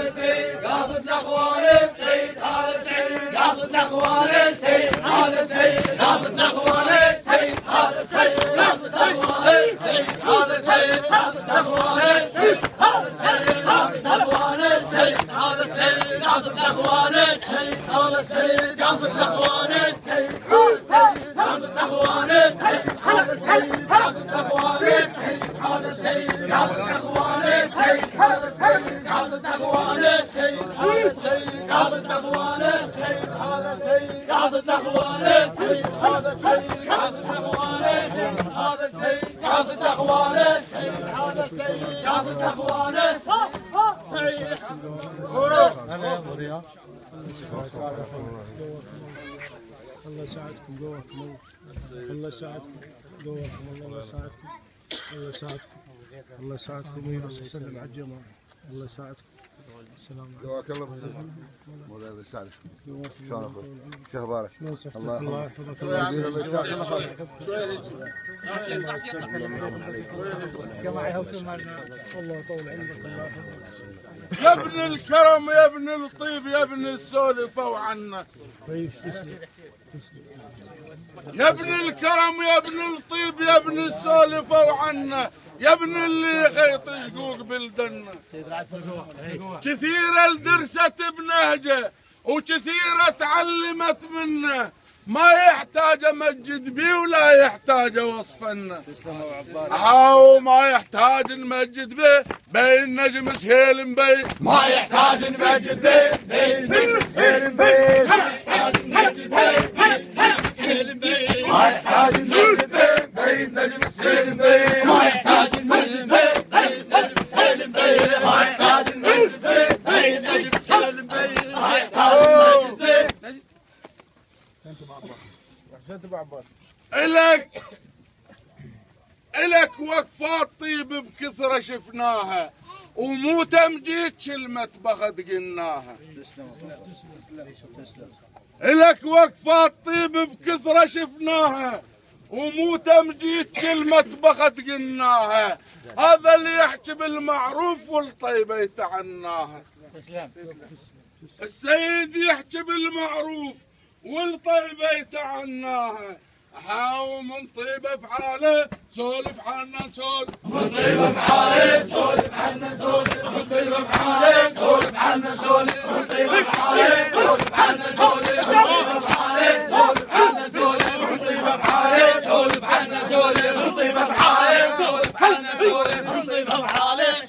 هذا السيد قاصد الاخوان السيد هذا السيد قاصد الاخوان السيد هذا السيد قاصد الاخوان السيد هذا السيد قاصد الاخوان السيد هذا السيد قاصد الاخوان السيد هذا السيد قاصد الاخوان السيد هذا السيد قاصد الاخوان السيد هذا السيد قاصد الاخوان السيد هذا السيد قاصد الاخوان السيد هذا السيد قاصد الاخوان السيد هذا السيد قاصد الاخوان السيد هذا السيد قاصد الاخوان السيد هذا السيد قاصد الاخوان السيد هذا السيد قاصد الاخوان السيد هذا السيد قاصد الاخوان السيد هذا السيد قاصد الاخوان السيد هذا السيد قاصد الاخوان الله يساعدكم قواكم الله يساعدكم قواكم الله يساعدكم الله يساعدكم الله يساعدكم ويسلم على الجماعة الله يساعدكم السلام عليكم قواك الله مولاي الله يساعدك شلون اخوي؟ شو اخبارك؟ الله يحفظك الله يسعدك الله يطول عمرك يا ابن الكرم يا ابن الطيب يا ابن السولفة وعنا يا ابن الكرم يا ابن الطيب يا ابن السولفة وعنا يا ابن اللي خيط شقوق بالدنة كثيرة الدرست بنهجه وكثيرة تعلمت منه ما يحتاج امجد بيه ولا يحتاج وصفنا او ما يحتاج نمجد به بين نجم سهيل مبين ما يحتاج نمجد به بين نجم سهيل مبين ما يحتاج نمجد به بين نجم سهيل مبين ما يحتاج نمجد به بين نجم سهيل مبين ما يحتاج نمجد به بين نجم سهيل مبين ما يحتاج نمجد به بين نجم سهيل مبين ما يحتاج نمجد به إلك وقفات طيب بكثرة شفناها ومو تمجيد كلمة بغد قلناها إلك وقفات طيب بكثرة شفناها ومو تمجيد كلمة بغد قلناها هذا اللي يحكي بالمعروف والطيبة يتعناها السيد يحكي بالمعروف والطيبة يتعناها حاو من طيبة بحاله سولف حنا نسولف من طيبة بحاله سولف حنا نسولف من طيبة بحاله سولف حنا نسولف من طيبة بحاله سولف حنا نسولف من طيبة بحاله سولف حنا نسولف من طيبة بحاله سولف حنا نسولف من طيبة بحاله سولف حنا نسولف من طيبة بحاله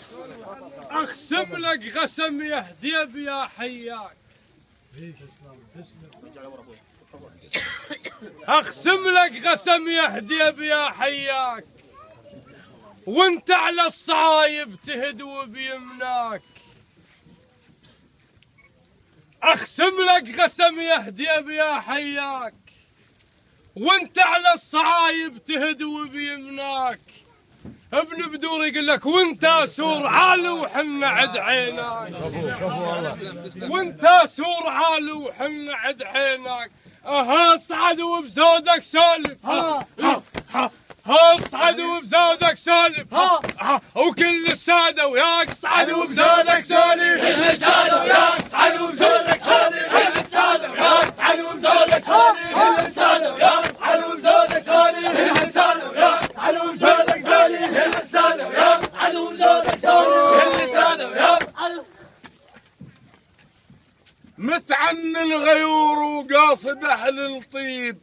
اقسم لك قسم يهديب يا حياك اقسم لك قسم يهديب يا حياك وانت على الصعايب تهدو بيمناك اقسم لك قسم يهديب يا حياك وانت على الصعايب تهدو بيمناك ابن بدور يقول لك وانت سور عالي وحنا عد عيناك وانت سور عالي وحنا عد عيناك اصعد وبزودك سولف اصعد وبزودك سولف وكل الساده وياك صعد وبزودك سولف كل السادة وياك صعد وبزودك سولف كل السادة وياك صعد وبزودك سولف كل السادة وياك صعد وبزودك سولف كل السادة وياك صعد وبزودك سولف كل السادة وياك صعد وبزودك سولف كل السادة وياك متعن الغيور وقاصد اهل الطيب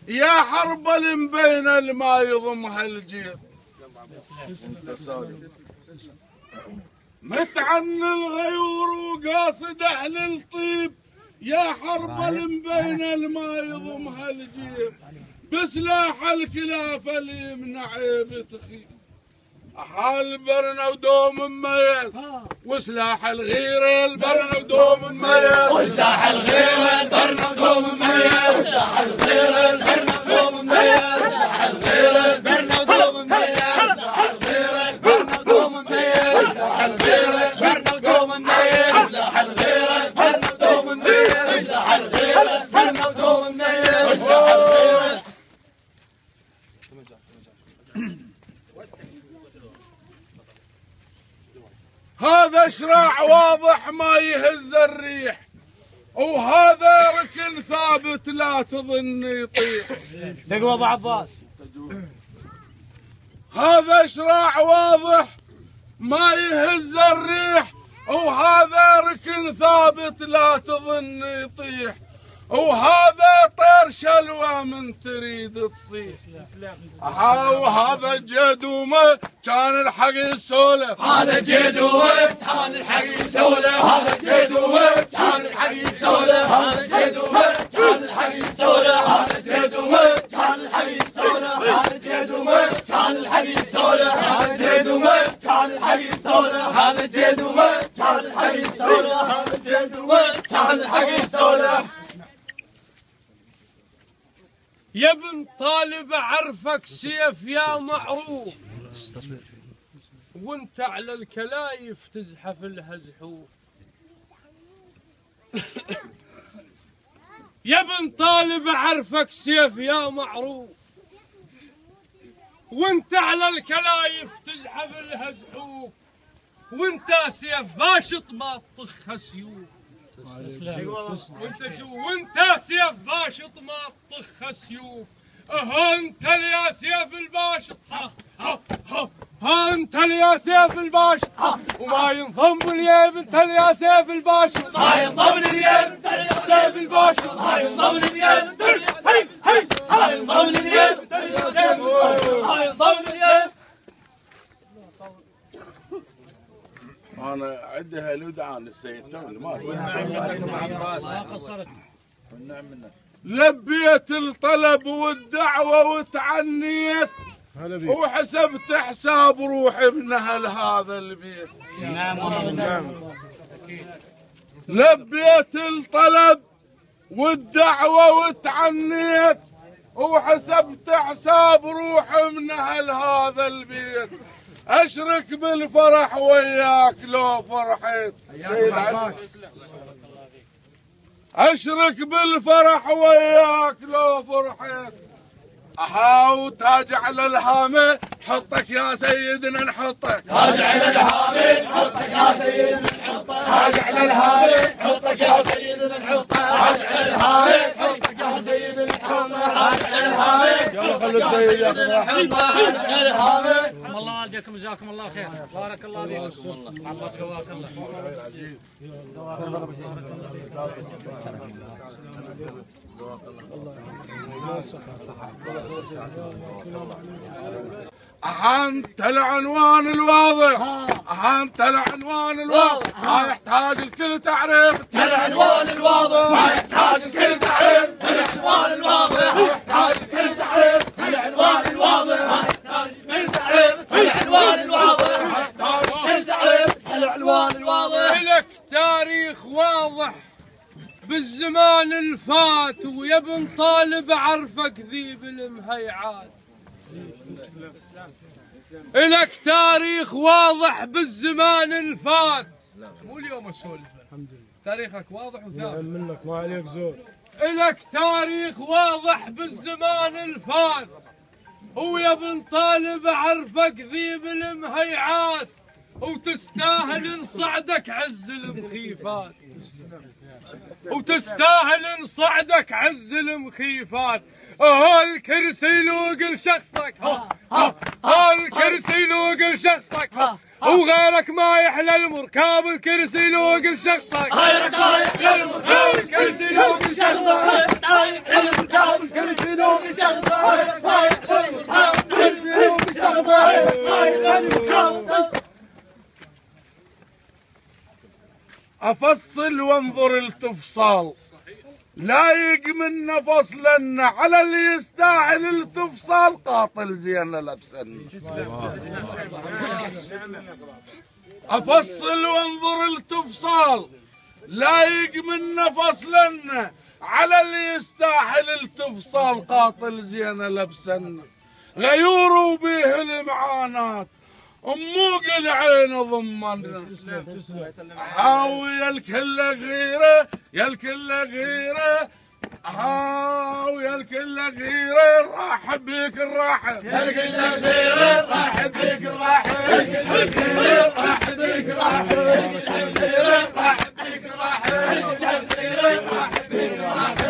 يا حرب المبين الما يضمها الجيب متعن الغيور وقاصد اهل الطيب يا حرب المبين الما يضمها الجيب بسلاح الكلافه اللي يمنع عيب تخيب حال برنا ودوم مميز وسلاح الغيره البرنا ودوم مميز وسلاح الغيره البرنا ودوم مميز وسلاح الغيره البرنا ودوم مميز وسلاح الغيره البرنا ودوم مميز وسلاح الغيره البرنا ودوم مميز وسلاح الغيره البرنا ودوم مميز وسلاح الغيره البرنا ودوم مميز وسلاح الغيره البرنا ودوم مميز وسلاح الغيره هذا هذا شراع واضح ما يهز الريح، وهذا ركن ثابت لا تظن يطيح. تقوى ابو عباس. هذا شراع واضح ما يهز الريح، وهذا ركن ثابت لا تظن يطيح، وهذا طير شلوى من تريد تصيح. وهذا جدومه كان الحق يسولف، هذا جدومه كان الحق يسولف، هذا جدومه كان الحق يسولف، هذا جدومه كان الحق يسولف، هذا جدومه كان الحق يسولف، هذا جدومه كان الحق يسولف، هذا جدومه كان الحق يسولف، هذا جدومه كان الحق يسولف، هذا جدومه كان الحق يسولف. يا ابن طالب عرفك سيف يا معروف، وانت على الكلايف تزحف لها زحوف. يا ابن طالب عرفك سيف يا معروف، وانت على الكلايف تزحف لها زحوف، وانت سيف باشط ما تطخها سيوف. وانت سيف باشط ما تطخ سيوف. ها انت يا سيف الباشط، ها انت يا سيف الباشط، وما ينضم اليم انت يا سيف الباشط، ما ينضم اليم انت يا سيف الباشط، ما ينضم اليم انت ما ينضم اليم انت يا سيف الباشط، ما ينضم اليم. انا عندها لدعان السيد لبيت الطلب والدعوه وتعنيت، وحسبت حساب روح ابن اهل هذا البيت. نعم. لبيت الطلب والدعوه وتعنيت، وحسبت حساب روح ابن اهل هذا البيت. اشرك بالفرح وياك لو فرحت سيد علي، اشرك بالفرح وياك لو فرحت. وتاج على الهامه حطك يا سيدنا نحطك، تاج على الهامه حطك يا سيدنا نحطك، تاج على الهامه حطك يا سيدنا نحطك، تاج على الهامه حطك يا سيدنا نحطك، تاج على الهامه. يلا خلوا السيد ياخذ راحته. تاج على الهامه. الله والديكم جزاكم الله خير، بارك الله فيكم. عباس قواك الله. أنت العنوان الواضح، أنت العنوان الواضح، ما يحتاج الكل تعريف. العنوان الواضح ما يحتاج الكل تعريف، العنوان الواضح ما يحتاج الكل تعريف، العنوان الواضح ما يحتاج الكل تعريف، العنوان الواضح ما يحتاج الكل تعريف، العنوان الواضح. لك تاريخ واضح بالزمان الفات، ويا ابن طالب عرفك ذيب المهيعات. لك تاريخ واضح بالزمان الفات، مو اليوم اسولف، الحمد لله تاريخك واضح وثابت منك ما عليك زور. لك تاريخ واضح بالزمان الفات، ويا ابن طالب عرفك ذيب المهيعات، وتستاهل نصعدك عز المخيفات، وتستاهل نصعدك عز المخيفات. الكرسي لوق لشخصك، الكرسي لوق لشخصك، وغيرك ما يحلى المركاب. الكرسي لوق لشخصك، غيرك ما يحلى المركاب. الكرسي لوق لشخصك، غيرك ما يحلى المركاب. الكرسي لوق لشخصك، غيرك ما يحلى المركاب. الكرسي لوق لشخصك، غيرك ما يحلى المركاب. أفصل وانظر التفصال، لايق منا فصلنا على اللي يستاهل التفصال. قاطل زين لبسنا. أفصل وانظر التفصال، لايق منا فصلنا على اللي يستاهل التفصال. قاطل زين لبسنا. غيور به المعاناة أموق العين ضمنا. حاوي الكل غيره، يا الكل غيره، ويا الكل غير نرحب بك الراحل، يا الكل غير نرحب بك الراحل، الكل غير نرحب بك الراحل، الكل غير نرحب بك الراحل، الكل غير نرحب بك الراحل.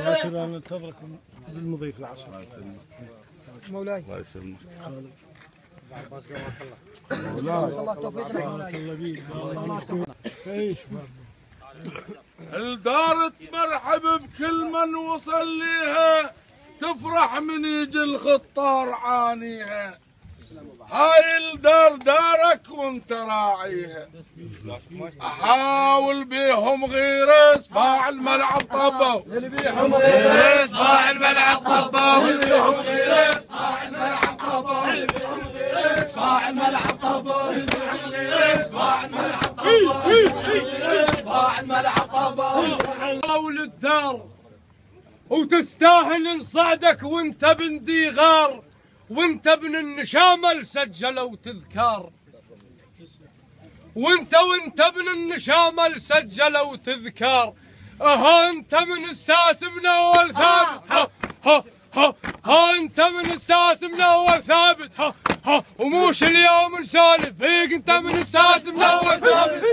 باكر ننتظركم بالمضيف العصر. مولاي الله يسلمك. الله التوفيق لك مولاي. الدار تمرحب بكل من وصل ليها، تفرح من يجي الخطار عانيها. هاي الدار دارك وانت راعيها، احاول بيهم غير اسباع الملعب طبوا، اللي بيهم غير اسباع الملعب طبوا، اللي بيهم غير اسباع الملعب طبوا، اللي بيهم غير اسباع الملعب طبوا، اللي بيهم غير اسباع الملعب طبوا، اللي بيهم غير اسباع الملعب طبوا. وللدار وتستاهل نصعدك وانت بن ديغار، وانت ابن النشامل سجلوا تذكار، وانت ابن النشامل سجلوا تذكار. ها انت من الساس من اول ثابت، ها انت من الساس من اول ثابت، وموش اليوم نسولف فيك، انت من الساس من اول ثابت.